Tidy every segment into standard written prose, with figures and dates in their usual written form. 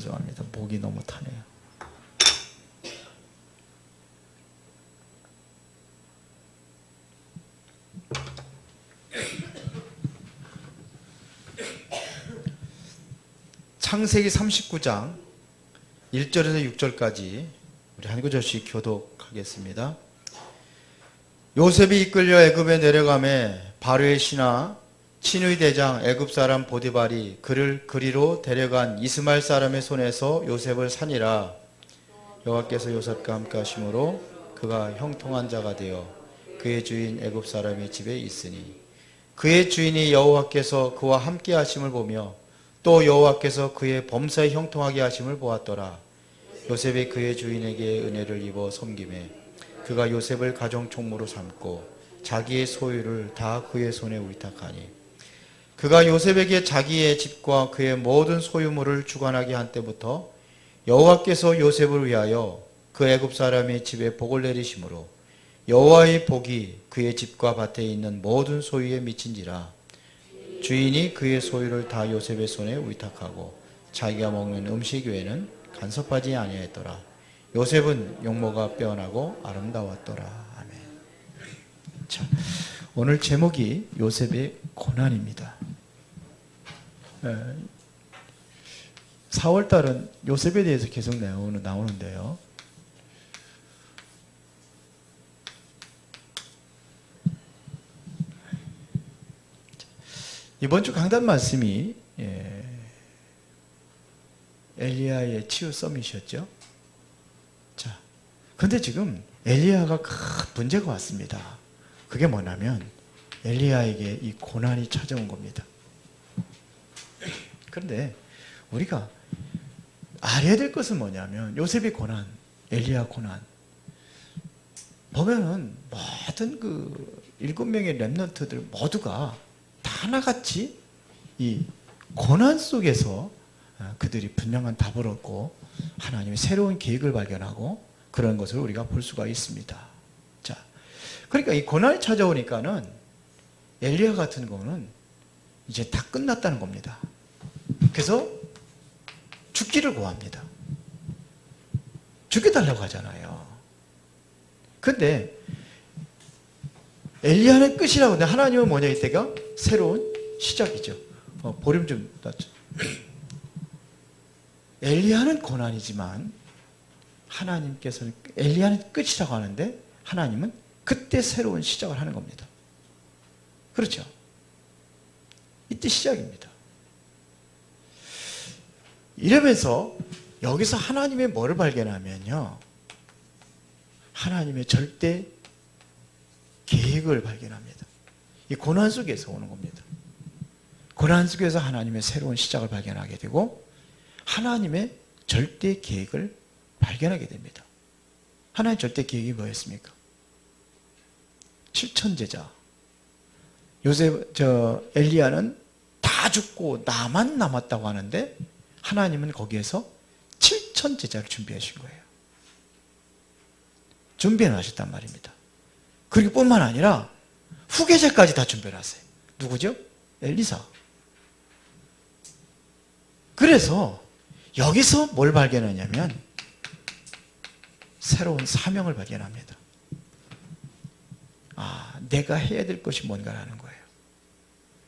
죄송합니다. 목이 너무 타네요. 창세기 39장 1절에서 6절까지 우리 한 구절씩 교독하겠습니다. 요셉이 이끌려 애굽에 내려가매 바로의 신하 친의 대장 애굽 사람 보디발이 그를 그리로 데려간 이스마엘 사람의 손에서 요셉을 산이라. 여호와께서 요셉과 함께 하심으로 그가 형통한 자가 되어 그의 주인 애굽 사람의 집에 있으니 그의 주인이 여호와께서 그와 함께 하심을 보며 또 여호와께서 그의 범사에 형통하게 하심을 보았더라. 요셉이 그의 주인에게 은혜를 입어 섬기매 그가 요셉을 가정 총무로 삼고 자기의 소유를 다 그의 손에 위탁하니 그가 요셉에게 자기의 집과 그의 모든 소유물을 주관하게 한 때부터 여호와께서 요셉을 위하여 그 애굽 사람의 집에 복을 내리심으로 여호와의 복이 그의 집과 밭에 있는 모든 소유에 미친지라. 주인이 그의 소유를 다 요셉의 손에 위탁하고 자기가 먹는 음식 외에는 간섭하지 아니하였더라. 요셉은 용모가 빼어나고 아름다웠더라. 아멘. 자, 오늘 제목이 요셉의 고난입니다. 4월달은 요셉에 대해서 계속 나오는데요. 이번 주 강단 말씀이 엘리야의 치유 서밋이었죠. 자, 그런데 지금 엘리야가 큰 문제가 왔습니다. 그게 뭐냐면 엘리야에게 이 고난이 찾아온 겁니다. 그런데 우리가 알아야 될 것은 뭐냐면 요셉의 고난, 엘리야 고난 보면은 모든 그 7명의 렘넌트들 모두가 다 하나같이 이 고난 속에서 그들이 분명한 답을 얻고 하나님의 새로운 계획을 발견하고 그런 것을 우리가 볼 수가 있습니다. 자, 그러니까 이 고난이 찾아오니까는 엘리야 같은 거는 이제 다 끝났다는 겁니다. 그래서 죽기를 고합니다. 죽여달라고 하잖아요. 근데 엘리야는 끝이라고 하는데 하나님은 뭐냐 이때가 새로운 시작이죠. 보름 좀 놨죠. 엘리야는 고난이지만 하나님께서는 엘리야는 끝이라고 하는데 하나님은 그때 새로운 시작을 하는 겁니다. 그렇죠? 이때 시작입니다. 이러면서 여기서 하나님의 뭐를 발견하면요, 하나님의 절대 계획을 발견합니다. 이 고난 속에서 오는 겁니다. 고난 속에서 하나님의 새로운 시작을 발견하게 되고 하나님의 절대 계획을 발견하게 됩니다. 하나님의 절대 계획이 뭐였습니까? 7천제자. 엘리야는 다 죽고 나만 남았다고 하는데 하나님은 거기에서 7천제자를 준비하신 거예요. 준비해 놨었단 말입니다. 그리고 뿐만 아니라 후계자까지 다 준비해 놨어요. 누구죠? 엘리사. 그래서 여기서 뭘 발견하냐면 새로운 사명을 발견합니다. 내가 해야 될 것이 뭔가라는 거예요.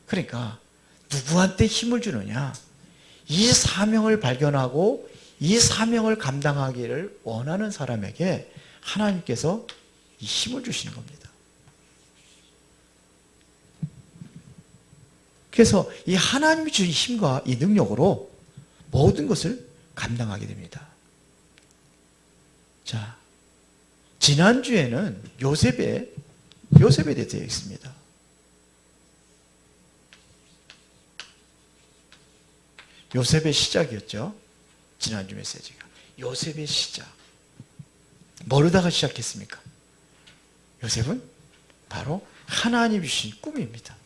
그러니까 누구한테 힘을 주느냐? 이 사명을 발견하고 이 사명을 감당하기를 원하는 사람에게 하나님께서 이 힘을 주시는 겁니다. 그래서 이 하나님이 주신 힘과 이 능력으로 모든 것을 감당하게 됩니다. 자, 지난주에는 요셉에 대해서 얘기했습니다. 요셉의 시작이었죠. 지난주 메시지가. 요셉의 시작. 뭐로다가 시작했습니까? 요셉은 바로 하나님이 주신 꿈입니다.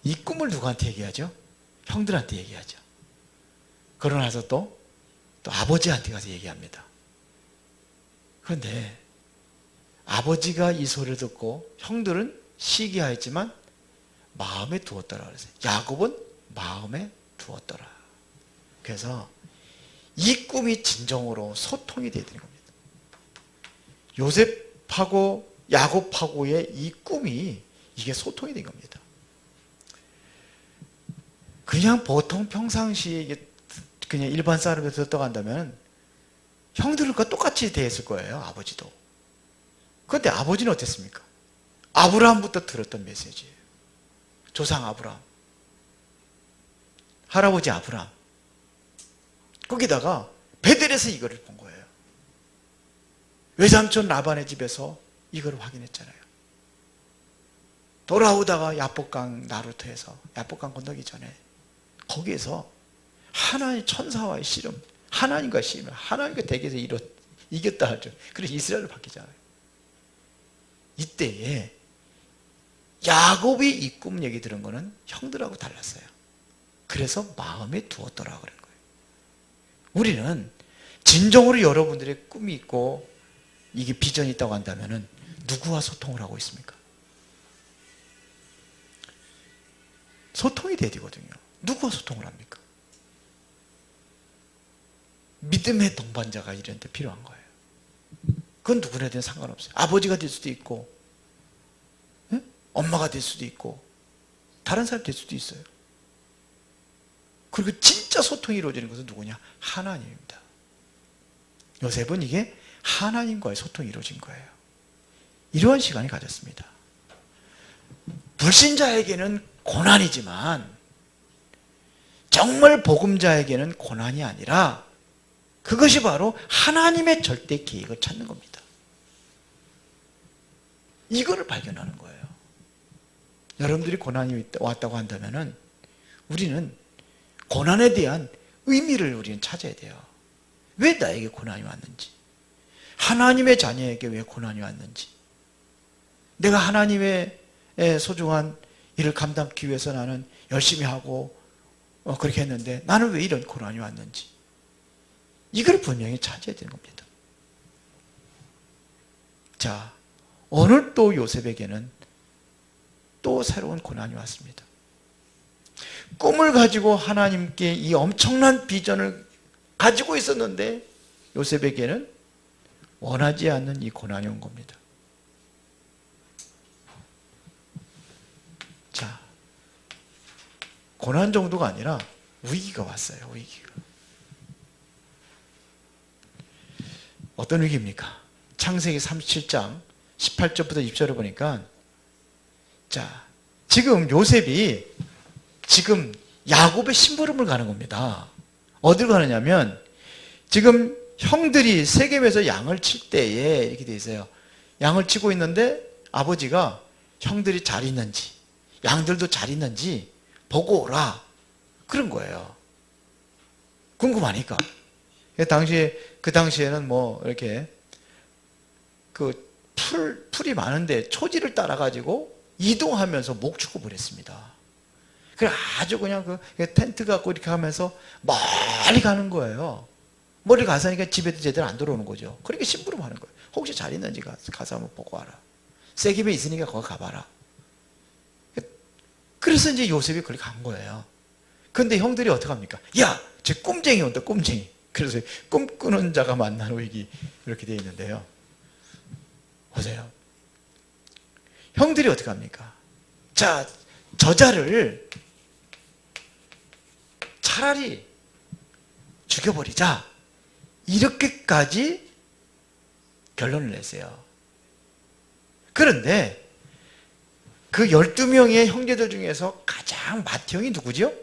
이 꿈을 누구한테 얘기하죠? 형들한테 얘기하죠. 그러고 나서 또 아버지한테 가서 얘기합니다. 그런데 아버지가 이 소리를 듣고 형들은 시기하였지만 마음에 두었더라 그랬어요. 야곱은 마음에 두었더라. 그래서 이 꿈이 진정으로 소통이 되야 되는 겁니다. 요셉하고 야곱하고의 이 꿈이 이게 소통이 된 겁니다. 그냥 보통 평상시에 이게 그냥 일반 사람이 들었다고 한다면 형들과 똑같이 대했을 거예요. 아버지도. 그런데 아버지는 어땠습니까? 아브라함부터 들었던 메시지예요. 조상 아브라함, 할아버지 아브라함, 거기다가 베델에서 이거를 본 거예요. 외삼촌 라반의 집에서 이걸 확인했잖아요. 돌아오다가 야복강 나루터에서 야복강 건너기 전에 거기에서 하나님 천사와의 씨름, 하나님과 씨름, 하나님과 대결에서 이겼다 하죠. 그래서 이스라엘을 바뀌잖아요. 이때에 야곱이 이 꿈 얘기 들은 거는 형들하고 달랐어요. 그래서 마음에 두었더라 그런 거예요. 우리는 진정으로 여러분들의 꿈이 있고 이게 비전이 있다고 한다면 누구와 소통을 하고 있습니까? 소통이 돼야 되거든요. 누구와 소통을 합니까? 믿음의 동반자가 이런 데 필요한 거예요. 그건 누구라든 상관없어요. 아버지가 될 수도 있고, 응? 엄마가 될 수도 있고, 다른 사람이 될 수도 있어요. 그리고 진짜 소통이 이루어지는 것은 누구냐? 하나님입니다. 요셉은 이게 하나님과의 소통이 이루어진 거예요. 이러한 시간이 가졌습니다. 불신자에게는 고난이지만 정말 복음자에게는 고난이 아니라 그것이 바로 하나님의 절대 계획을 찾는 겁니다. 이거를 발견하는 거예요. 여러분들이 고난이 왔다고 한다면 우리는 고난에 대한 의미를 우리는 찾아야 돼요. 왜 나에게 고난이 왔는지, 하나님의 자녀에게 왜 고난이 왔는지, 내가 하나님의 소중한 일을 감당하기 위해서 나는 열심히 하고 그렇게 했는데 나는 왜 이런 고난이 왔는지, 이걸 분명히 찾아야 되는 겁니다. 자, 오늘 또 요셉에게는 또 새로운 고난이 왔습니다. 꿈을 가지고 하나님께 이 엄청난 비전을 가지고 있었는데 요셉에게는 원하지 않는 이 고난이 온 겁니다. 자, 고난 정도가 아니라 위기가 왔어요. 위기가. 어떤 위기입니까? 창세기 37장 18절부터 20절을 보니까, 자, 지금 요셉이 지금 야곱의 심부름을 가는 겁니다. 어디로 가느냐면, 지금 형들이 세겜에서 양을 칠 때에 이렇게 돼 있어요. 양을 치고 있는데 아버지가 형들이 잘 있는지, 양들도 잘 있는지 보고 오라 그런 거예요. 궁금하니까. 그 당시에는 뭐 이렇게 그 풀이 많은데 초지를 따라 가지고 이동하면서 목축업을 했습니다. 그래 아주 그냥 그 텐트 갖고 이렇게 하면서 멀리 가는 거예요. 멀리 가서니까 집에도 제대로 안 들어오는 거죠. 그러니까 심부름 하는 거예요. 혹시 잘 있는지 가서 한번 보고 와라. 세겜에 있으니까 거기 가봐라. 그래서 이제 요셉이 거기 간 거예요. 근데 형들이 어떻게 합니까? 야, 쟤 꿈쟁이 온다, 꿈쟁이. 그래서 꿈꾸는 자가 만난 위기 이렇게 되어 있는데요. 보세요. 형들이 어떻게 합니까? 자, 저자를 차라리 죽여버리자. 이렇게까지 결론을 냈어요. 그런데 그 12명의 형제들 중에서 가장 맏형이 누구죠?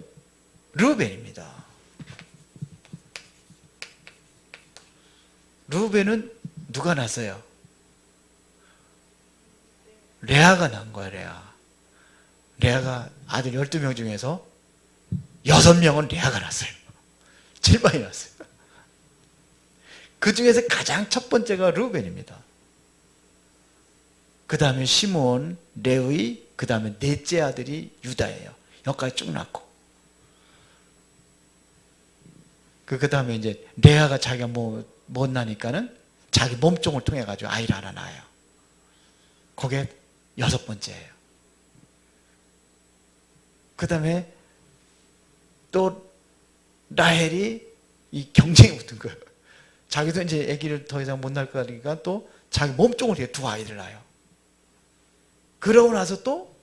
르우벤입니다. 르우벤은 누가 낳았어요? 레아가 낳은 거야, 레아. 레아가 아들 12명 중에서 6명은 레아가 낳았어요. 제일 많이 낳았어요. 그 중에서 가장 첫 번째가 르우벤입니다. 그 다음에 시몬, 레위, 그 다음에 넷째 아들이 유다예요. 여기까지 쭉 낳고. 그 다음에 이제 레아가 자기가 못 나니까는 자기 몸종을 통해 가지고 아이를 하나 낳아요. 그게 6번째예요. 그 다음에 또 라헬이 이 경쟁이 붙은 거예요. 자기도 이제 아기를 더 이상 못 낳을 거니까 또 자기 몸종을 두 아이를 낳아요. 그러고 나서 또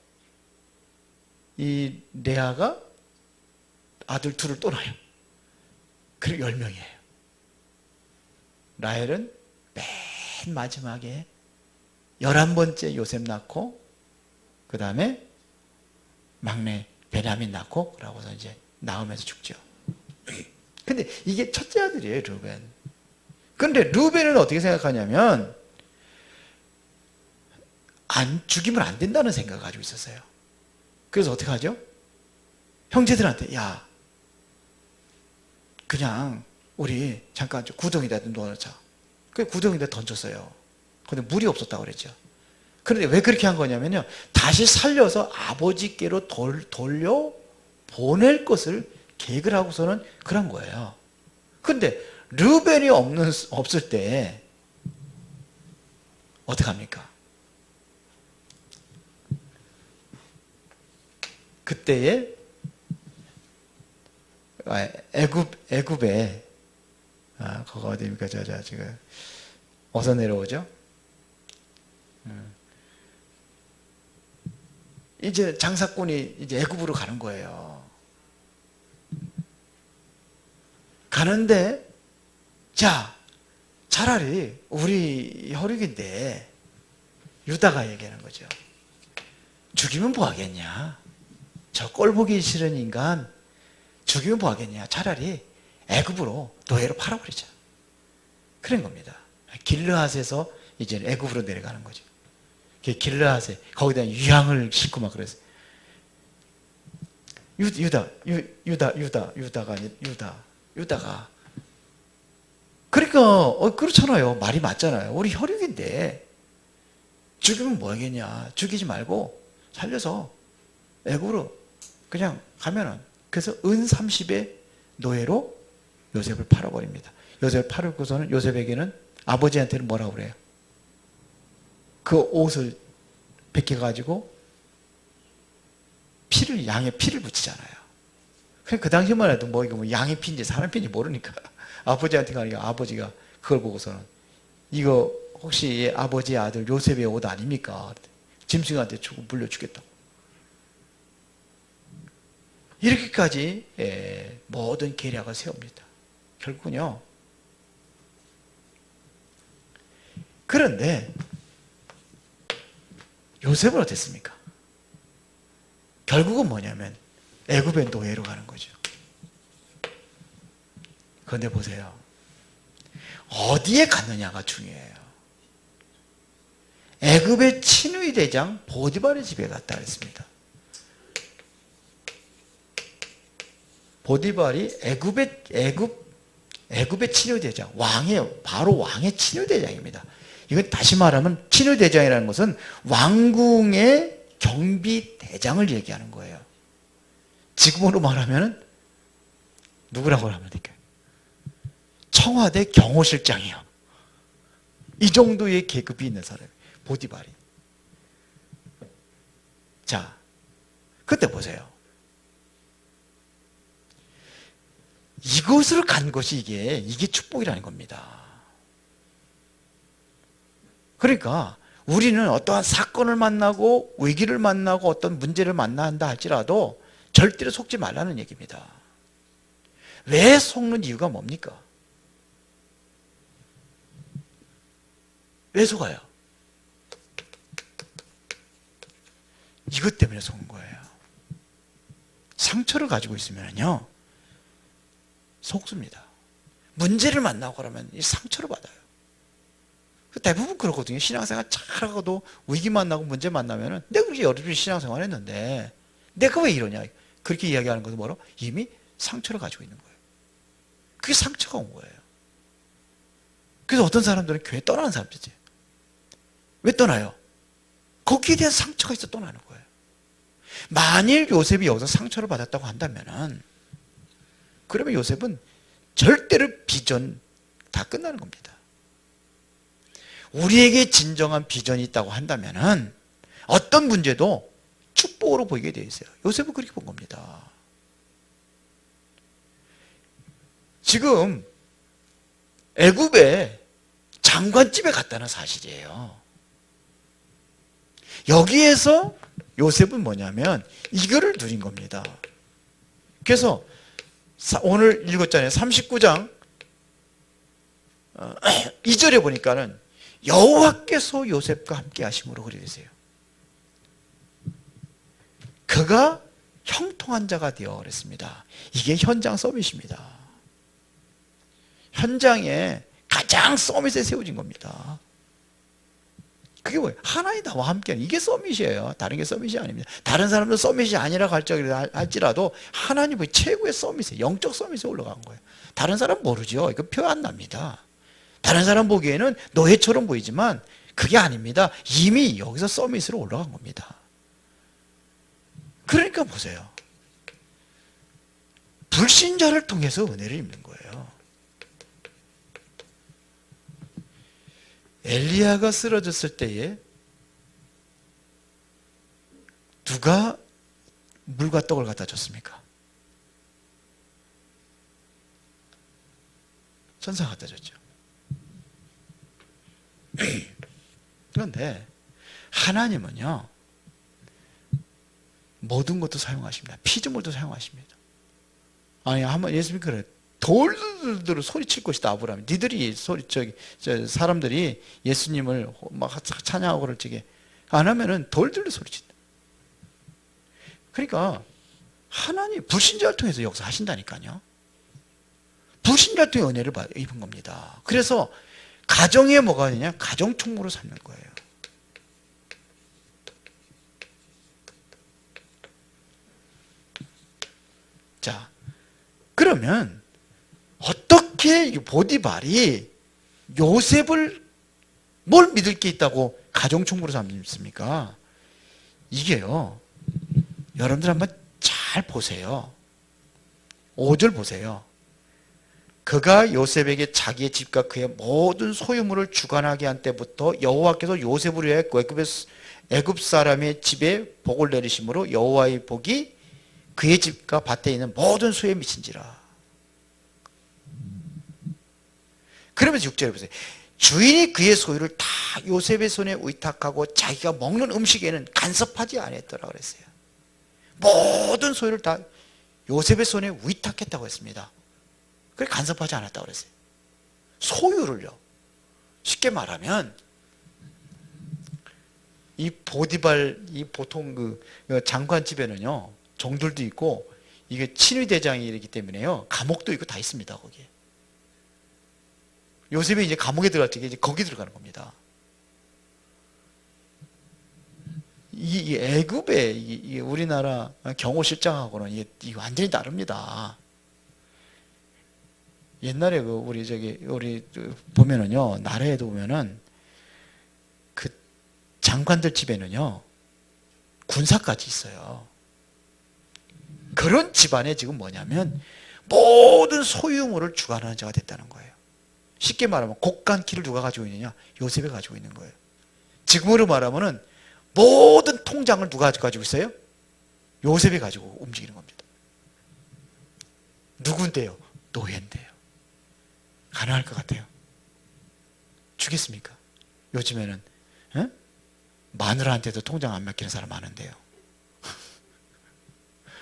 이 레아가 아들 둘을 또 낳아요. 그리고 10명이에요. 라헬은 맨 마지막에 11번째 요셉 낳고 그 다음에 막내 베냐민 낳고 그러고서 이제 나오면서 죽죠. 근데 이게 첫째 아들이에요, 르벤. 근데 르벤은 어떻게 생각하냐면 죽이면 안 된다는 생각을 가지고 있었어요. 그래서 어떻게 하죠? 형제들한테 야 그냥 우리 잠깐 구덩이에다 넣어놓자. 그 구덩이에다 던졌어요. 근데 물이 없었다고 그랬죠. 그런데 왜 그렇게 한 거냐면요, 다시 살려서 아버지께로 돌려 보낼 것을 계획을 하고서는 그런 거예요. 근데 르벤이 없을 때 어떻게 합니까? 그때에 애굽에 거기 어디입니까? 지금 어서 내려오죠. 이제 장사꾼이 이제 애굽으로 가는 거예요. 가는데 자 차라리 우리 혈육인데 유다가 얘기하는 거죠. 죽이면 뭐 하겠냐? 저 꼴 보기 싫은 인간 죽이면 뭐 하겠냐? 차라리 애굽으로 노예로 팔아버리자. 그런 겁니다. 길르앗에서 이제 애굽으로 내려가는 거죠. 길르앗에 거기다 유향을 싣고 막 그랬어요. 유다가 그러니까 그렇잖아요. 말이 맞잖아요. 우리 혈육인데 죽이면 뭐 하겠냐? 죽이지 말고 살려서 애굽으로 그냥 가면은, 그래서 은 30의 노예로 요셉을 팔아버립니다. 요셉을 팔고서는 요셉에게는 아버지한테는 뭐라고 그래요? 그 옷을 벗겨가지고 양의 피를 붙이잖아요. 그 당시만 해도 이거 양의 피인지 사람 피인지 모르니까 아버지한테 가니까 아버지가 그걸 보고서는 이거 혹시 아버지의 아들 요셉의 옷 아닙니까? 짐승한테 물려 죽겠다고. 이렇게까지 모든 계략을 세웁니다. 결국은요. 그런데 요셉은 어땠습니까? 결국은 뭐냐면 애굽의 노예로 가는 거죠. 그런데 보세요. 어디에 갔느냐가 중요해요. 애굽의 친위 대장 보디발의 집에 갔다 그랬습니다. 보디발이 애굽의 친위 대장, 바로 왕의 친위 대장입니다. 이건 다시 말하면 친위 대장이라는 것은 왕궁의 경비 대장을 얘기하는 거예요. 지금으로 말하면 누구라고 하면 될까요? 청와대 경호실장이요. 이 정도의 계급이 있는 사람이 보디발이. 자, 그때 보세요. 이곳으로 간 것이 이게 축복이라는 겁니다. 그러니까 우리는 어떠한 사건을 만나고 위기를 만나고 어떤 문제를 만난다 할지라도 절대로 속지 말라는 얘기입니다. 왜 속는 이유가 뭡니까? 왜 속아요? 이것 때문에 속은 거예요. 상처를 가지고 있으면요 속습니다. 문제를 만나고 그러면 이 상처를 받아요. 대부분 그렇거든요. 신앙생활 잘하고도 위기 만나고 문제 만나면은 내가 그렇게 열심히 신앙생활 했는데 내가 왜 이러냐, 그렇게 이야기하는 것은 뭐로? 이미 상처를 가지고 있는 거예요. 그게 상처가 온 거예요. 그래서 어떤 사람들은 교회 떠나는 사람들이지. 왜 떠나요? 거기에 대한 상처가 있어 떠나는 거예요. 만일 요셉이 여기서 상처를 받았다고 한다면은 그러면 요셉은 절대로 비전 다 끝나는 겁니다. 우리에게 진정한 비전이 있다고 한다면은 어떤 문제도 축복으로 보이게 되어 있어요. 요셉은 그렇게 본 겁니다. 지금 애굽의 장관집에 갔다는 사실이에요. 여기에서 요셉은 뭐냐면 이거를 누린 겁니다. 그래서 오늘 읽었잖아요. 39장 2절에 보니까는 여호와께서 요셉과 함께 하심으로 그리 되세요. 그가 형통한 자가 되어 그랬습니다. 이게 현장 서밋입니다. 현장에 가장 서밋에 세워진 겁니다. 그게 뭐예요? 하나님 나와 함께 이게 서밋이에요. 다른 게 서밋이 아닙니다. 다른 사람도 서밋이 아니라고 할지라도 하나님의 최고의 서밋에 영적 서밋에 올라간 거예요. 다른 사람 모르죠. 이거 표 안 납니다. 다른 사람 보기에는 노예처럼 보이지만 그게 아닙니다. 이미 여기서 서밋으로 올라간 겁니다. 그러니까 보세요. 불신자를 통해서 은혜를 입는 거예요. 엘리야가 쓰러졌을 때에 누가 물과 떡을 갖다 줬습니까? 천사가 갖다 줬죠. 그런데 하나님은요 모든 것도 사용하십니다. 피조물도 사용하십니다. 아니 한번 예수님이 그래 돌들로 소리칠 것이다. 아브라함이 니들이 사람들이 예수님을 막 찬양하고 그럴 적에 안 하면은 돌들로 소리친다. 그러니까 하나님 불신자를 통해서 역사하신다니까요. 불신자를 통해 은혜를 입은 겁니다. 그래서 가정에 뭐가 되냐? 가정 총무로 삼는 거예요. 자, 그러면 어떻게 보디발이 요셉을 뭘 믿을 게 있다고 가정 총무로 삼습니까? 이게요. 여러분들 한번 잘 보세요. 5절 보세요. 그가 요셉에게 자기의 집과 그의 모든 소유물을 주관하게 한 때부터 여호와께서 요셉을 위해 애굽 사람의 집에 복을 내리심으로 여호와의 복이 그의 집과 밭에 있는 모든 소유에 미친지라. 그러면서 6절에 보세요. 주인이 그의 소유를 다 요셉의 손에 위탁하고 자기가 먹는 음식에는 간섭하지 않았더라 그랬어요. 모든 소유를 다 요셉의 손에 위탁했다고 했습니다. 그래 간섭하지 않았다고 그랬어요. 소유를요. 쉽게 말하면 이 보디발 이 보통 그 장관 집에는요 종들도 있고 이게 친위대장이기 때문에요 감옥도 있고 다 있습니다 거기에. 요셉이 이제 감옥에 들어갈 때 이제 거기 들어가는 겁니다. 이 애굽의 이 우리나라 경호실장하고는 이게 완전히 다릅니다. 옛날에 우리 보면은요 나라에도 보면은 그 장관들 집에는요 군사까지 있어요. 그런 집안에 지금 뭐냐면 모든 소유물을 주관하는 자가 됐다는 거예요. 쉽게 말하면 곡간키를 누가 가지고 있느냐? 요셉이 가지고 있는 거예요. 지금으로 말하면은 모든 통장을 누가 가지고 있어요? 요셉이 가지고 움직이는 겁니다. 누군데요? 노예인데요. 가능할 것 같아요? 주겠습니까? 요즘에는 마누라한테도 통장 안 맡기는 사람 많은데요.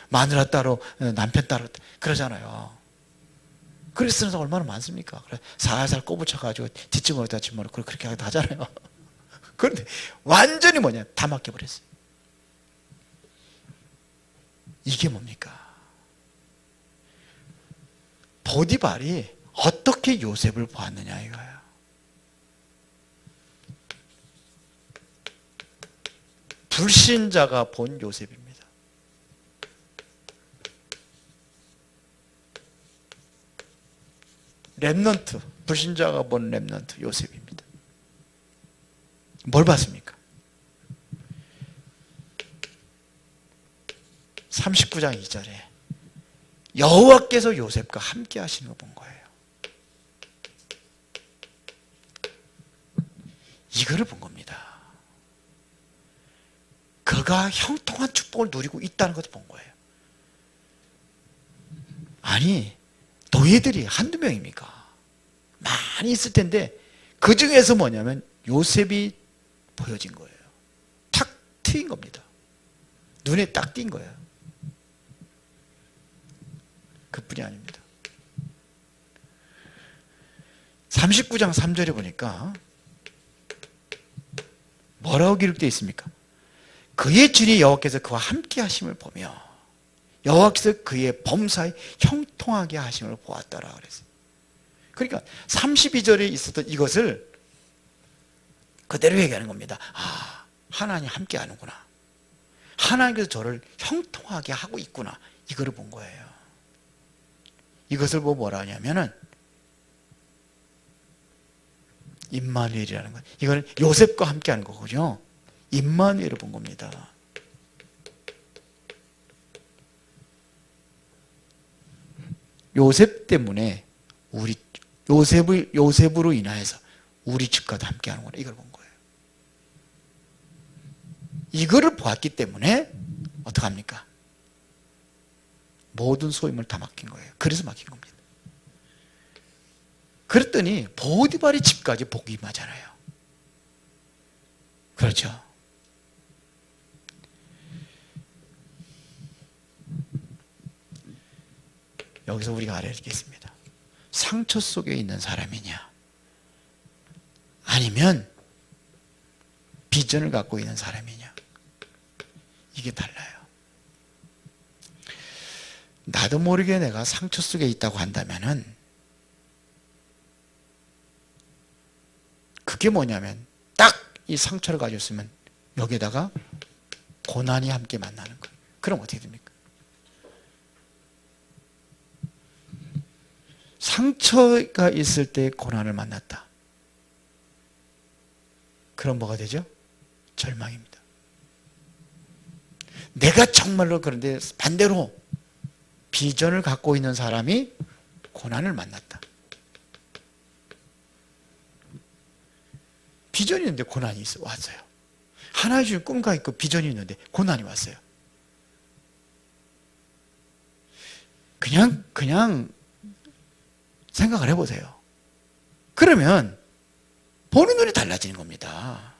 마누라 따로 남편 따로 그러잖아요. 그렇게 쓰는 사람 얼마나 많습니까? 그래 살살 꼬부쳐가지고 뒷짐으로다 짐으로 그렇게 하잖아요. 그런데 완전히 뭐냐 다 맡겨버렸어요. 이게 뭡니까? 보디발이 어떻게 요셉을 보았느냐 이거예요. 불신자가 본 요셉입니다. 렘넌트, 불신자가 본 렘넌트 요셉입니다. 뭘 봤습니까? 39장 2절에 여호와께서 요셉과 함께 하시는 거 본 거예요. 이거를 본 겁니다. 그가 형통한 축복을 누리고 있다는 것을 본 거예요. 아니 노예들이 한두 명입니까? 많이 있을 텐데 그 중에서 뭐냐면 요셉이 보여진 거예요. 탁 트인 겁니다. 눈에 딱 띈 거예요. 그뿐이 아닙니다. 39장 3절에 보니까 뭐라고 기록되어 있습니까? 그의 주님 여호와께서 그와 함께 하심을 보며 여호와께서 그의 범사에 형통하게 하심을 보았더라 그랬어요. 그러니까 32절에 있었던 이것을 그대로 얘기하는 겁니다. 아, 하나님 함께 하는구나. 하나님께서 저를 형통하게 하고 있구나. 이거를 본 거예요. 이것을 보고 뭐라 하냐면은 임마누엘이라는 것. 이거는 요셉과 함께 하는 거거든요. 임마누엘을 본 겁니다. 요셉 때문에 요셉으로 인하여서 우리 집과도 함께 하는구나. 이걸 본 거예요. 이거를 보았기 때문에 어떡합니까? 모든 소임을 다 맡긴 거예요. 그래서 맡긴 겁니다. 그랬더니 보디발의 집까지 복이 임하잖아요. 그렇죠. 여기서 우리가 알아야 겠습니다. 상처 속에 있는 사람이냐 아니면 비전을 갖고 있는 사람이냐, 이게 달라요. 나도 모르게 내가 상처 속에 있다고 한다면은 그게 뭐냐면 딱 이 상처를 가지고 있으면 여기에다가 고난이 함께 만나는 거예요. 그럼 어떻게 됩니까? 상처가 있을 때 고난을 만났다. 그럼 뭐가 되죠? 절망입니다. 내가 정말로 그런데 반대로 비전을 갖고 있는 사람이 고난을 만났다. 비전이 있는데 고난이 왔어요. 하나의 주님 꿈과 있고 비전이 있는데 고난이 왔어요. 그냥 생각을 해보세요. 그러면 보는 눈이 달라지는 겁니다.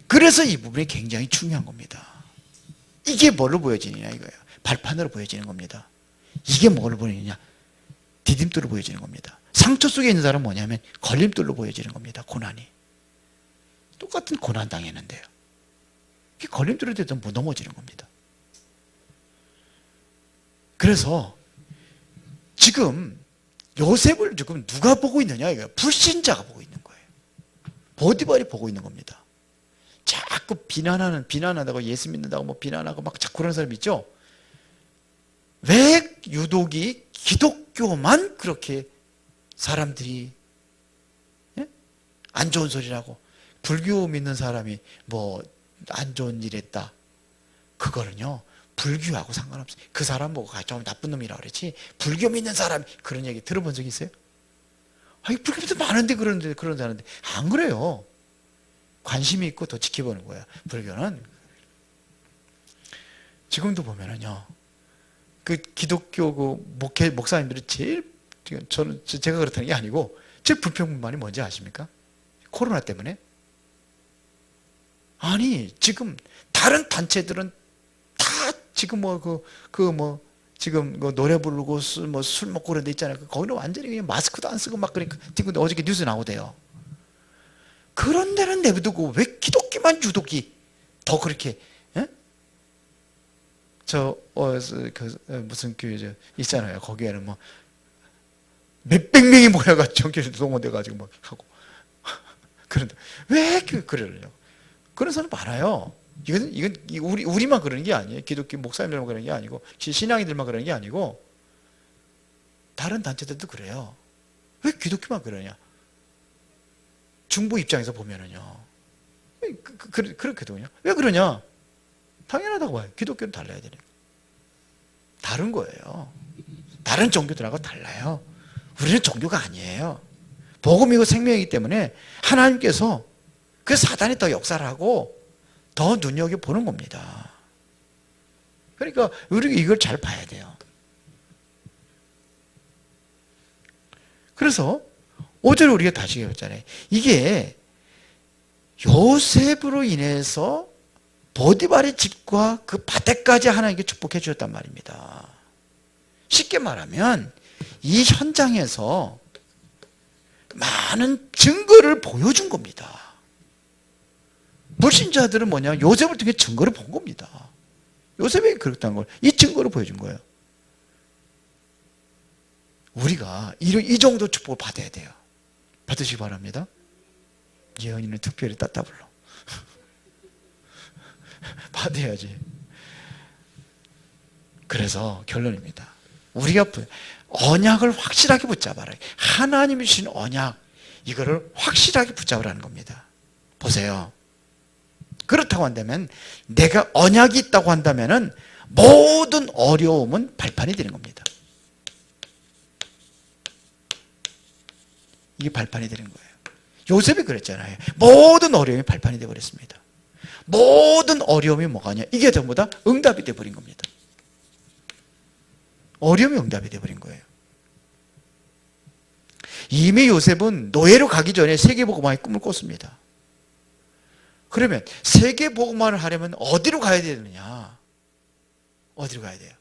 그래서 이 부분이 굉장히 중요한 겁니다. 이게 뭘로 보여지느냐 이거예요. 발판으로 보여지는 겁니다. 이게 뭘로 보이느냐? 디딤돌로 보여지는 겁니다. 상처 속에 있는 사람은 뭐냐면 걸림돌로 보여지는 겁니다. 고난이. 똑같은 고난 당했는데요. 이게 걸림돌이 돼서 못 넘어지는 겁니다. 그래서 지금 요셉을 지금 누가 보고 있느냐 이거예요. 불신자가 보고 있는 거예요. 보디발이 보고 있는 겁니다. 자꾸 비난한다고 예수 믿는다고 뭐 비난하고 막 자꾸 그런 사람 있죠. 왜 유독이 기독교만 그렇게 사람들이 안 좋은 소리라고, 불교 믿는 사람이 뭐 안 좋은 일 했다. 그거는요 불교하고 상관없어요. 그 사람 보고 좀 나쁜 놈이라고 그랬지, 불교 믿는 사람이 그런 얘기 들어본 적 있어요? 아니 불교 믿는 많은데 그런데 하는데 안 그래요. 관심이 있고 더 지켜보는 거야. 불교는 지금도 보면은요 그 기독교 그 목사님들이 제일, 제가 그렇다는 게 아니고 제일 불평만이 뭔지 아십니까? 코로나 때문에. 아니 지금 다른 단체들은 다 지금 지금 노래 부르고 술 먹고 그런 데 있잖아요. 거기는 완전히 그냥 마스크도 안 쓰고 막 그러니까 어저께 뉴스 나오대요. 그런 데는 내비두고 왜 기독교만 유독이 더 그렇게, 예? 무슨 교회 있잖아요. 거기에는 뭐 몇백 명이 모여가지고 정교실 동원돼가지고 막 하고 그런데 왜 그러려고? 그런 사람 많아요. 이건 우리만 그러는 게 아니에요. 기독교 목사님들만 그러는 게 아니고 신앙이들만 그러는 게 아니고 다른 단체들도 그래요. 왜 기독교만 그러냐? 중보 입장에서 보면은요 그렇게도요. 왜 그러냐? 당연하다고 봐요. 기독교는 달라야 되니까. 다른 거예요. 다른 종교들하고 달라요. 우리는 종교가 아니에요. 복음이고 생명이기 때문에 하나님께서 그 사단이 더 역사를 하고 더 눈여겨보는 겁니다. 그러니까 우리가 이걸 잘 봐야 돼요. 그래서 5절에 우리가 다시 배웠잖아요. 이게 요셉으로 인해서 보디발의 집과 그 밭에까지 하나님께 축복해 주셨단 말입니다. 쉽게 말하면 이 현장에서 많은 증거를 보여준 겁니다. 불신자들은 뭐냐? 요셉을 통해 증거를 본 겁니다. 요셉이 그렇다는 걸 이 증거를 보여준 거예요. 우리가 이 정도 축복을 받아야 돼요. 받으시기 바랍니다. 예언이는 특별히 따따블로 받아야지. 그래서 결론입니다. 우리가 언약을 확실하게 붙잡아라. 하나님이 주신 언약, 이거를 확실하게 붙잡으라는 겁니다. 보세요. 그렇다고 한다면, 내가 언약이 있다고 한다면 모든 어려움은 발판이 되는 겁니다. 이게 발판이 되는 거예요. 요셉이 그랬잖아요. 모든 어려움이 발판이 되어버렸습니다. 모든 어려움이 뭐가냐? 이게 전부 다 응답이 되어버린 겁니다. 어려움이 응답이 되어버린 거예요. 이미 요셉은 노예로 가기 전에 세계복음화의 꿈을 꿨습니다. 그러면 세계복음화를 하려면 어디로 가야 되느냐? 어디로 가야 돼요?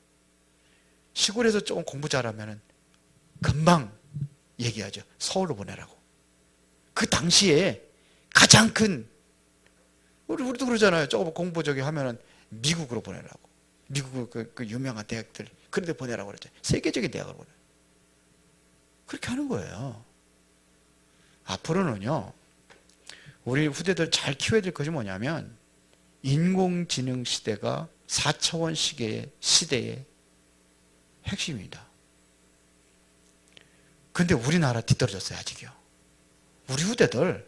시골에서 조금 공부 잘하면 금방 얘기하죠. 서울로 보내라고. 그 당시에 가장 큰, 우리도 그러잖아요. 조금 공부 저기 하면은 미국으로 보내라고. 미국 그 유명한 대학들, 그런 데 보내라고 그랬죠. 세계적인 대학을 보내. 그렇게 하는 거예요. 앞으로는요, 우리 후대들 잘 키워야 될 것이 뭐냐면, 인공지능 시대가 4차원 시대의 핵심입니다. 근데 우리나라 뒤떨어졌어요, 아직요. 우리 후대들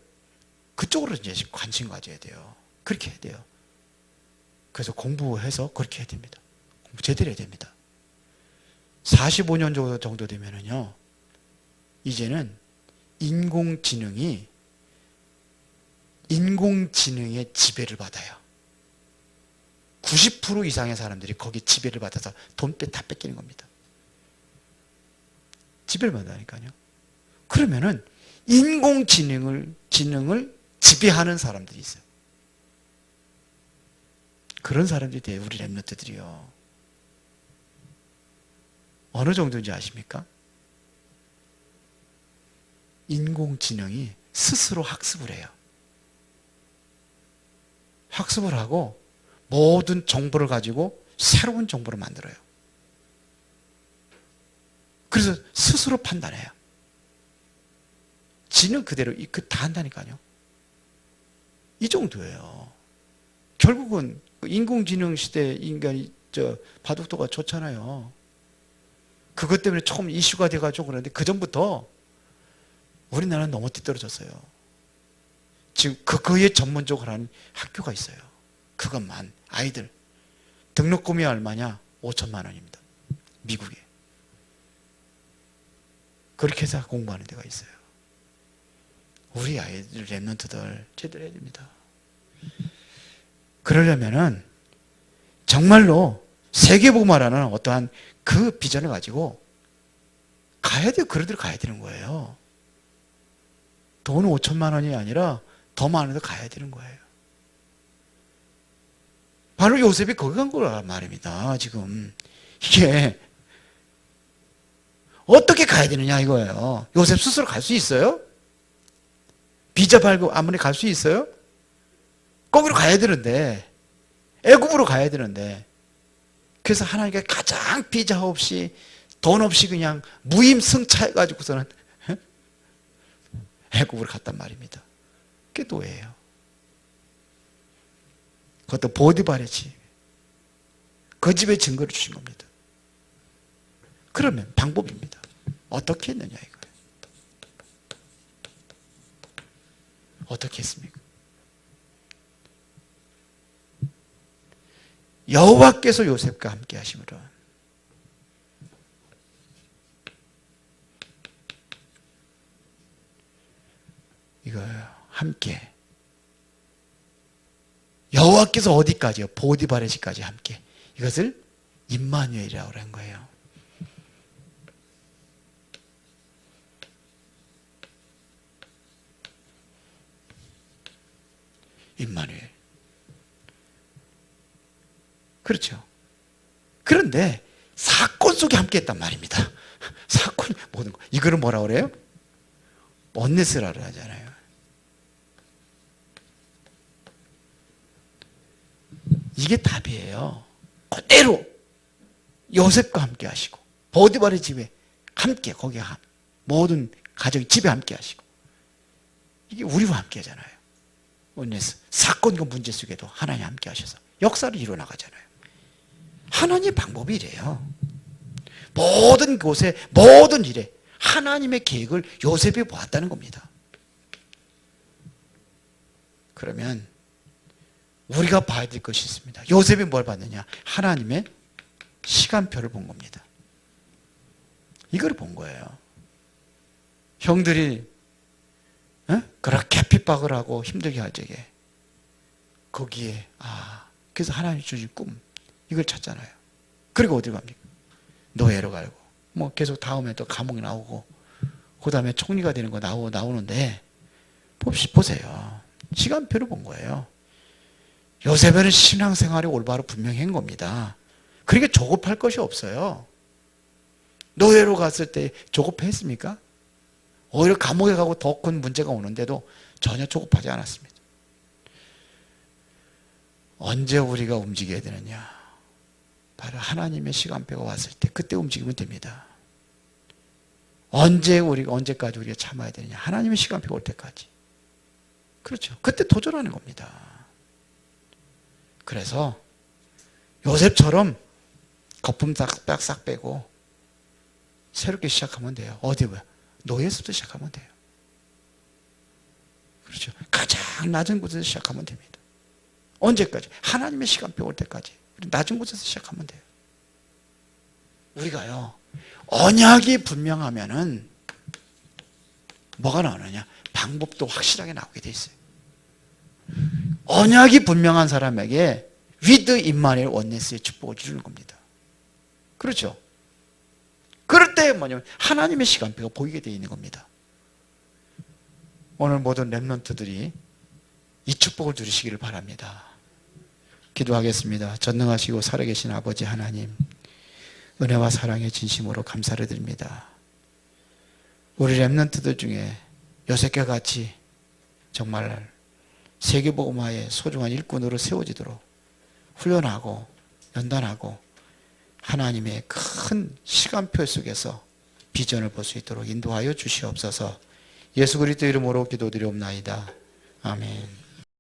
그쪽으로 이제 관심 가져야 돼요. 그렇게 해야 돼요. 그래서 공부해서 그렇게 해야 됩니다. 공부 제대로 해야 됩니다. 45년 정도 되면은요, 이제는 인공지능의 지배를 받아요. 90% 이상의 사람들이 거기에 지배를 받아서 돈 다 뺏기는 겁니다. 지배를 받다니까요. 그러면은 인공지능을 지배하는 사람들이 있어요. 그런 사람들이 돼요, 우리 랩런트들이요. 어느 정도인지 아십니까? 인공지능이 스스로 학습을 해요. 학습을 하고 모든 정보를 가지고 새로운 정보를 만들어요. 그래서 스스로 판단해요. 지는 그대로 다 한다니까요. 이 정도예요. 결국은 인공지능 시대 인간이 바둑도가 좋잖아요. 그것 때문에 조금 이슈가 돼가지고 그러는데 그 전부터 우리나라는 너무 뒤떨어졌어요. 지금 그거에 전문적으로 하는 학교가 있어요. 그것만 아이들 등록금이 얼마냐? 5천만 원입니다. 미국에. 그렇게 해서 공부하는 데가 있어요. 우리 아이들 랩런트들 제대로 해야 됩니다. 그러려면은 정말로 세계복음화라는 어떠한 그 비전을 가지고 가야 돼요. 그런 데로 가야 되는 거예요. 돈 5천만 원이 아니라 더 많은 데 가야 되는 거예요. 바로 요셉이 거기 간 거란 말입니다. 지금 이게 어떻게 가야 되느냐 이거예요. 요셉 스스로 갈 수 있어요? 비자 발급 아무리 갈 수 있어요? 거기로 가야 되는데, 애굽으로 가야 되는데, 그래서 하나님께 가장 비자 없이 돈 없이 그냥 무임승차해가지고서는 애굽으로 갔단 말입니다. 그게 노예예요. 그것도 보디발의 집. 그 집에 증거를 주신 겁니다. 그러면 방법입니다. 어떻게 했느냐 이거예요. 어떻게 했습니까? 여호와께서 요셉과 함께 하심으로 이거예요. 함께. 여호와께서 어디까지요? 보디발의 집까지 함께. 이것을 임마누엘이라고 한 거예요. 임마누엘. 그렇죠. 그런데 사건 속에 함께 했단 말입니다. 사건 모든 거. 이거를 뭐라 그래요? 원네스라고 하잖아요. 이게 답이에요. 그대로 요셉과 함께 하시고 보디발의 집에 함께 거기 모든 가정 집에 함께 하시고 이게 우리와 함께 하잖아요. 원네스. 사건과 문제 속에도 하나님 함께 하셔서 역사를 이루어 나가잖아요. 하나님의 방법이 이래요. 모든 곳에 모든 일에 하나님의 계획을 요셉이 보았다는 겁니다. 그러면 우리가 봐야 될 것이 있습니다. 요셉이 뭘 봤느냐? 하나님의 시간표를 본 겁니다. 이걸 본 거예요. 형들이 그렇게 핍박을 하고 힘들게 할 적에 거기에 그래서 하나님 주신 꿈 이걸 찾잖아요. 그리고 어디 갑니까? 노예로 갈고 뭐 계속 다음에 또 감옥에 나오고 그 다음에 총리가 되는 거 나오는데 보세요. 시간표를 본 거예요. 요셉은 신앙생활이 올바로 분명히 한 겁니다. 그러니까 조급할 것이 없어요. 노예로 갔을 때 조급했습니까? 오히려 감옥에 가고 더 큰 문제가 오는데도 전혀 조급하지 않았습니다. 언제 우리가 움직여야 되느냐? 바로 하나님의 시간표가 왔을 때 그때 움직이면 됩니다. 언제까지 우리가 참아야 되느냐? 하나님의 시간표가 올 때까지. 그렇죠. 그때 도전하는 겁니다. 그래서 요셉처럼 거품 싹 빼고 새롭게 시작하면 돼요. 노예에서부터 시작하면 돼요. 그렇죠. 가장 낮은 곳에서 시작하면 됩니다. 언제까지? 하나님의 시간표 올 때까지. 낮은 곳에서 시작하면 돼요. 우리가요, 언약이 분명하면은 뭐가 나오느냐? 방법도 확실하게 나오게 돼 있어요. 언약이 분명한 사람에게 위드 임마누엘 원네스의 축복을 주는 겁니다. 그렇죠? 그럴 때 뭐냐면 하나님의 시간표가 보이게 되어 있는 겁니다. 오늘 모든 렘넌트들이 이 축복을 누리시기를 바랍니다. 기도하겠습니다. 전능하시고 살아계신 아버지 하나님, 은혜와 사랑의 진심으로 감사를 드립니다. 우리 렘넌트들 중에 요셉과 같이 정말 세계복음화의 소중한 일꾼으로 세워지도록 훈련하고 연단하고 하나님의 큰 시간표 속에서 비전을 볼 수 있도록 인도하여 주시옵소서. 예수 그리스도 이름으로 기도드리옵나이다. 아멘.